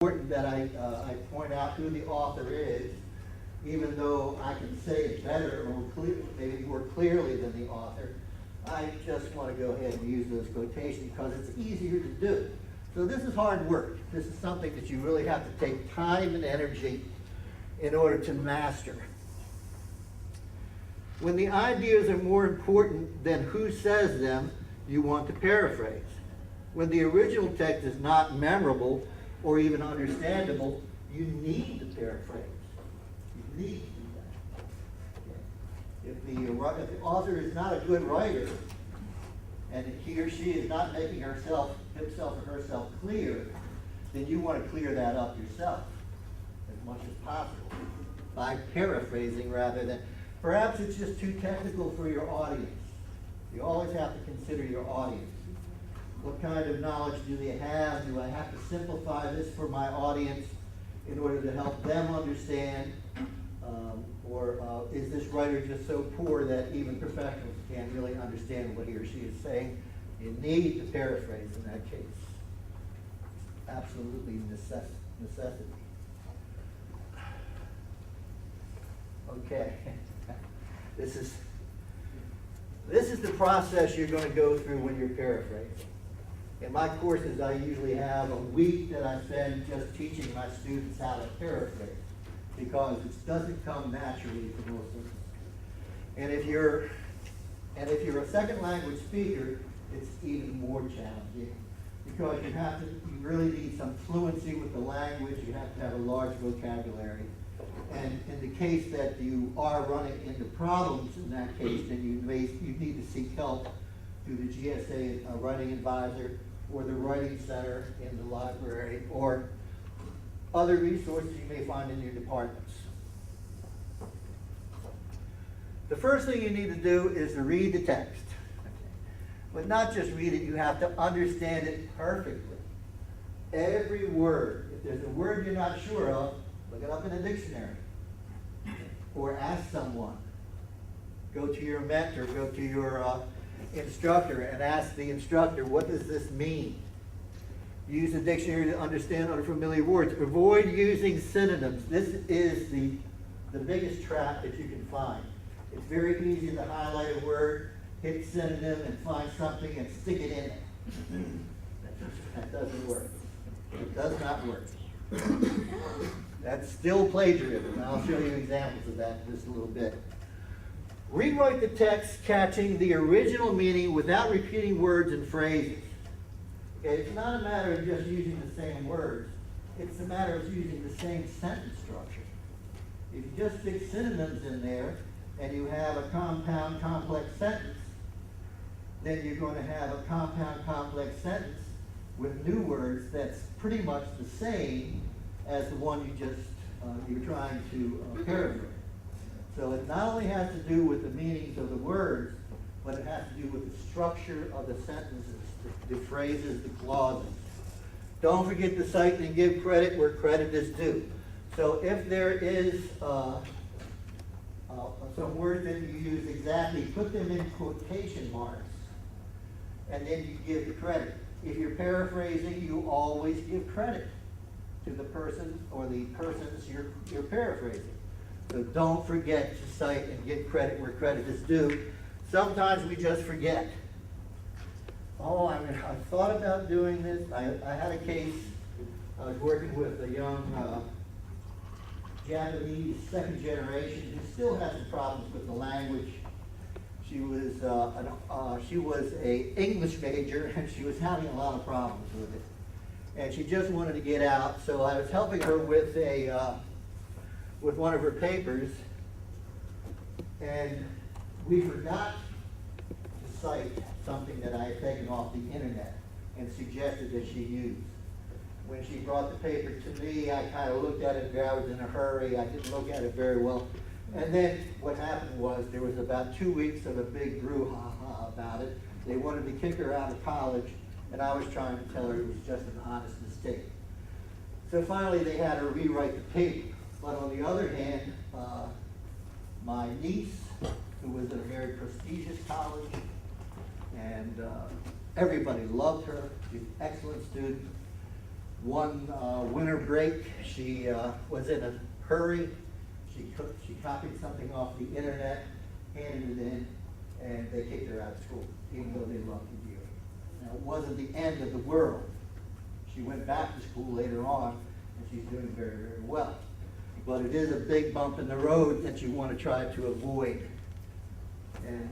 Important that I point out who the author is, even though I can say it better or maybe more clearly than the author. I just want to go ahead and use those quotations because it's easier to do. So this is hard work. This is something that you really have to take time and energy in order to master. When the ideas are more important than who says them, you want to paraphrase. When the original text is not memorable or even understandable, you need to paraphrase. You need to do that. If the author is not a good writer, and he or she is not making himself or herself clear, then you want to clear that up yourself as much as possible by paraphrasing rather than, perhaps it's just too technical for your audience. You always have to consider your audience. What kind of knowledge do they have? Do I have to simplify this for my audience in order to help them understand? Or is this writer just so poor that even professionals can't really understand what he or she is saying? You need to paraphrase in that case. Absolutely necessity. Okay. This is the process you're going to go through when you're paraphrasing. In my courses, I usually have a week that I spend just teaching my students how to paraphrase, because it doesn't come naturally for most of us. And if you're a second language speaker, it's even more challenging, because you really need some fluency with the language. You have to have a large vocabulary. And in the case that you are running into problems in that case, then you need to seek help through the GSA writing advisor or the writing center in the library or other resources you may find in your departments. The first thing you need to do is to read the text. But not just read it, you have to understand it perfectly. Every word. If there's a word you're not sure of, look it up in a dictionary. Or ask someone. Go to your mentor, go to your instructor and ask the instructor, what does this mean? Use the dictionary to understand unfamiliar words. Avoid using synonyms. This is the biggest trap that you can find. It's very easy to highlight a word, hit synonym, and find something and stick it in it. That doesn't work. It does not work. That's still plagiarism. I'll show you examples of that in just a little bit. Rewrite the text catching the original meaning without repeating words and phrases. Okay, it's not a matter of just using the same words. It's a matter of using the same sentence structure. If you just stick synonyms in there and you have a compound complex sentence, then you're going to have a compound complex sentence with new words that's pretty much the same as the one you're trying to paraphrase. So it not only has to do with the meanings of the words, but it has to do with the structure of the sentences, the phrases, the clauses. Don't forget to cite and give credit where credit is due. So if there is some words that you use exactly, put them in quotation marks, and then you give the credit. If you're paraphrasing, you always give credit to the person or the persons you're paraphrasing. So don't forget to cite and give credit where credit is due. Sometimes we just forget. Oh, I thought about doing this. I had a case. I was working with a young Japanese second generation who still has some problems with the language. She was a English major, and she was having a lot of problems with it. And she just wanted to get out, so I was helping her with with one of her papers, and we forgot to cite something that I had taken off the internet and suggested that she use. When she brought the paper to me, I kind of looked at it. I was in a hurry. I didn't look at it very well. And then what happened was there was about 2 weeks of a big brouhaha about it. They wanted to kick her out of college, and I was trying to tell her it was just an honest mistake. So finally they had her rewrite the paper. But on the other hand, my niece, who was at a very prestigious college, and everybody loved her, she's an excellent student, One winter break, she was in a hurry. She copied something off the internet, handed it in, and they kicked her out of school, even though they loved to do it. Now, it wasn't the end of the world. She went back to school later on, and she's doing very, very well. But it is a big bump in the road that you want to try to avoid. And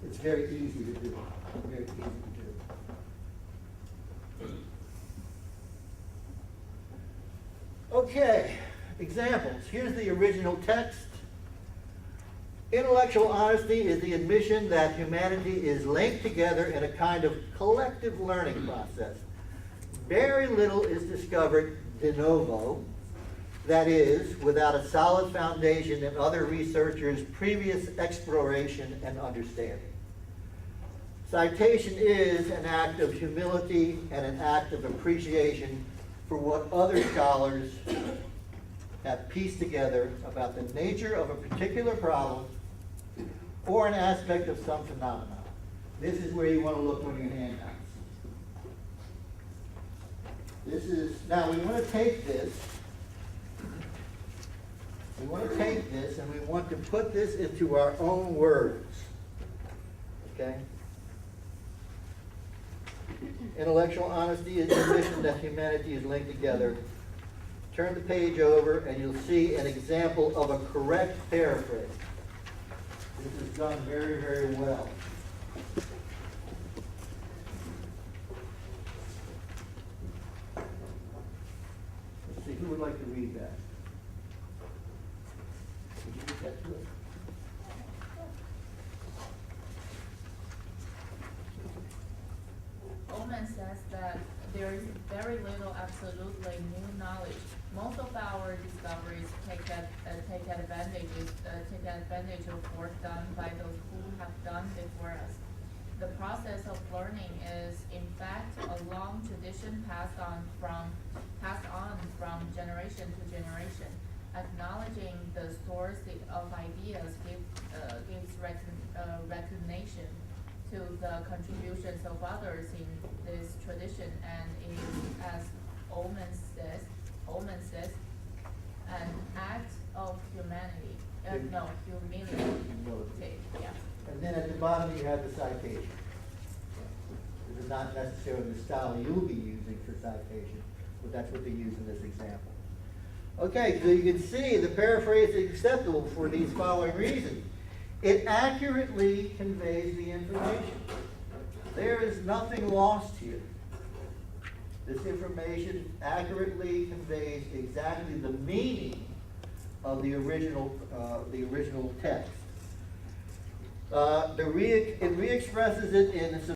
it's very easy to do. Very easy to do. Okay, examples. Here's the original text. Intellectual honesty is the admission that humanity is linked together in a kind of collective learning process. Very little is discovered de novo, that is, without a solid foundation in other researchers' previous exploration and understanding. Citation is an act of humility and an act of appreciation for what other scholars have pieced together about the nature of a particular problem or an aspect of some phenomenon. This is where you want to look on your handouts. Now we want to take this, and we want to put this into our own words, okay? Intellectual honesty is the admission that humanity is linked together. Turn the page over and you'll see an example of a correct paraphrase. This is done very, very well. Let's see, who would like to read that? Would you get that to us? Ullman says that there is very little absolutely new knowledge. Most of our discoveries take advantage of work done by those who have done before us. The process of learning is, in fact, a long tradition passed on from generation to generation. Acknowledging the source of ideas gives recognition to the contributions of others in this tradition, and is, as Ullman says, an act of humility. Yeah. And then at the bottom you have the citation. This is not necessarily the style you'll be using for citation, but that's what they use in this example. Okay, so you can see the paraphrase is acceptable for these following reasons. It accurately conveys the information. There is nothing lost here. This information accurately conveys exactly the meaning of the original text. It re-expresses it in